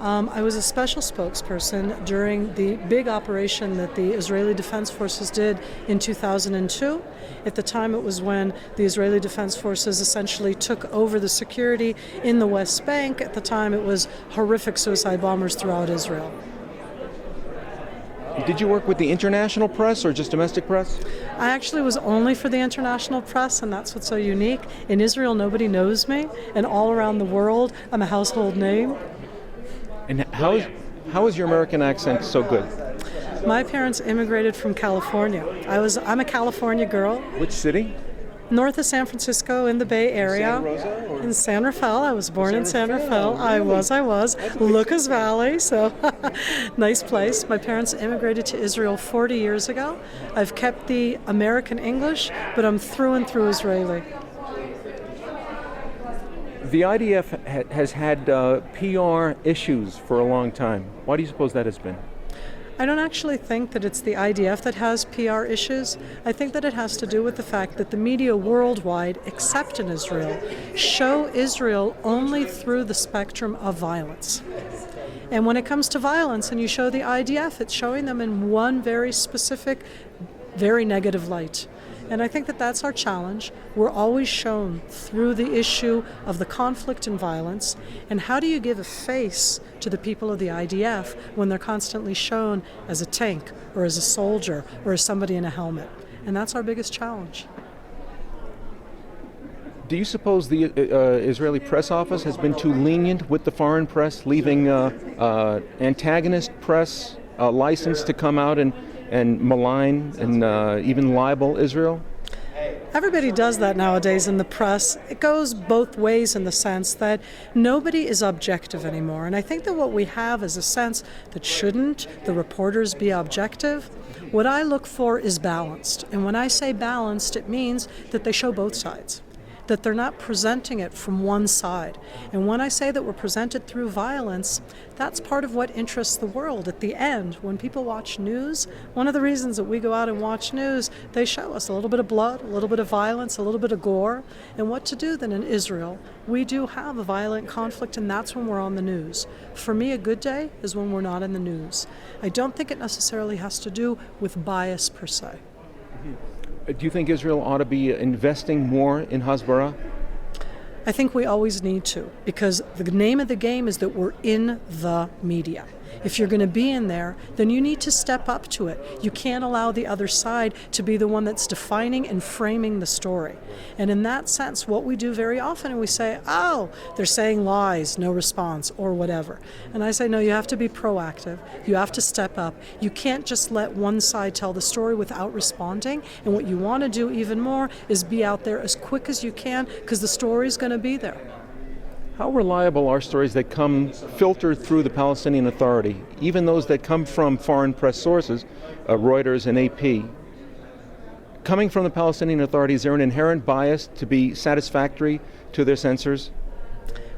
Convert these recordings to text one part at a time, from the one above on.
I was a special spokesperson during the big operation that the Israeli Defense Forces did in 2002. At the time, it was when the Israeli Defense Forces essentially took over the security in the West Bank. At the time, it was horrific suicide bombers throughout Israel. Did you work with the international press or just domestic press? I actually was only for the international press, and that's what's so unique. In Israel, nobody knows me, and all around the world, I'm a household name. And how is your American accent so good? My parents immigrated from California. I'm a California girl. Which city? North of San Francisco in the Bay Area. Santa Rosa? Or? In San Rafael. I was born in San Rafael. I was. Lucas Valley, so nice place. My parents immigrated to Israel 40 years ago. I've kept the American English, but I'm through and through Israeli. The IDF has had PR issues for a long time. Why do you suppose that has been? I don't actually think that it's the IDF that has PR issues. I think that it has to do with the fact that the media worldwide, except in Israel, show Israel only through the spectrum of violence. And when it comes to violence and you show the IDF, it's showing them in one very specific, very negative light. And I think that that's our challenge. We're always shown through the issue of the conflict and violence. And how do you give a face to the people of the IDF when they're constantly shown as a tank or as a soldier or as somebody in a helmet? And that's our biggest challenge. Do you suppose the Israeli press office has been too lenient with the foreign press, leaving antagonist press a license to come out and malign and even libel Israel? Everybody does that nowadays in the press. It goes both ways in the sense that nobody is objective anymore. And I think that what we have is a sense that shouldn't the reporters be objective? What I look for is balanced. And when I say balanced, it means that they show both sides, that they're not presenting it from one side. And when I say that we're presented through violence, that's part of what interests the world. At the end, when people watch news, one of the reasons that we go out and watch news, they show us a little bit of blood, a little bit of violence, a little bit of gore. And what to do then in Israel? We do have a violent conflict, and that's when we're on the news. For me, a good day is when we're not in the news. I don't think it necessarily has to do with bias per se. Do you think Israel ought to be investing more in Hasbara? I think we always need to, because the name of the game is that we're in the media. If you're going to be in there, then you need to step up to it. You can't allow the other side to be the one that's defining and framing the story. And in that sense, what we do very often, we say, oh, they're saying lies, no response, or whatever. And I say, no, you have to be proactive. You have to step up. You can't just let one side tell the story without responding. And what you want to do even more is be out there as quick as you can, because the story is going to be there. How reliable are stories that come filtered through the Palestinian Authority, even those that come from foreign press sources, Reuters and AP? Coming from the Palestinian Authority, is there an inherent bias to be satisfactory to their censors?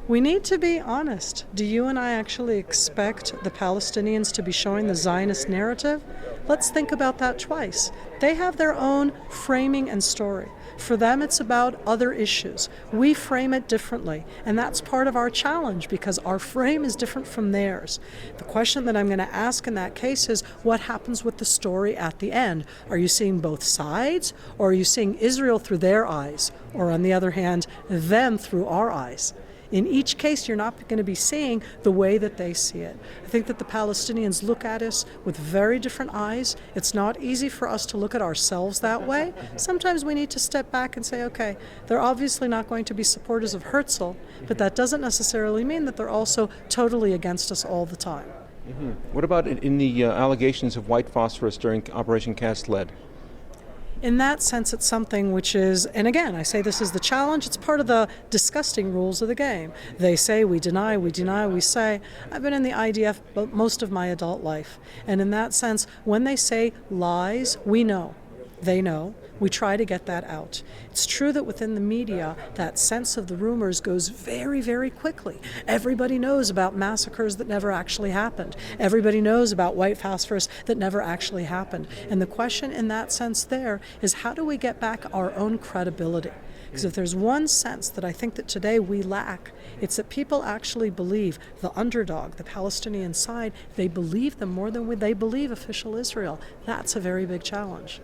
We need to be honest. Do you and I actually expect the Palestinians to be showing the Zionist narrative? Let's think about that twice. They have their own framing and story. For them, it's about other issues. We frame it differently, and that's part of our challenge because our frame is different from theirs. The question that I'm going to ask in that case is, what happens with the story at the end? Are you seeing both sides, or are you seeing Israel through their eyes, or on the other hand, them through our eyes? In each case, you're not going to be seeing the way that they see it. I think that the Palestinians look at us with very different eyes. It's not easy for us to look at ourselves that way. Sometimes we need to step back and say, okay, they're obviously not going to be supporters of Herzl, but that doesn't necessarily mean that they're also totally against us all the time. Mm-hmm. What about in the allegations of white phosphorus during Operation Cast Lead? In that sense, it's something which is, and again, I say this is the challenge, it's part of the disgusting rules of the game. They say, we deny, we say. I've been in the IDF most of my adult life. And in that sense, when they say lies, we know. They know. We try to get that out. It's true that within the media, that sense of the rumors goes very, very quickly. Everybody knows about massacres that never actually happened. Everybody knows about white phosphorus that never actually happened. And the question in that sense there is, how do we get back our own credibility? Because if there's one sense that I think that today we lack, it's that people actually believe the underdog, the Palestinian side, they believe them more than they believe official Israel. That's a very big challenge.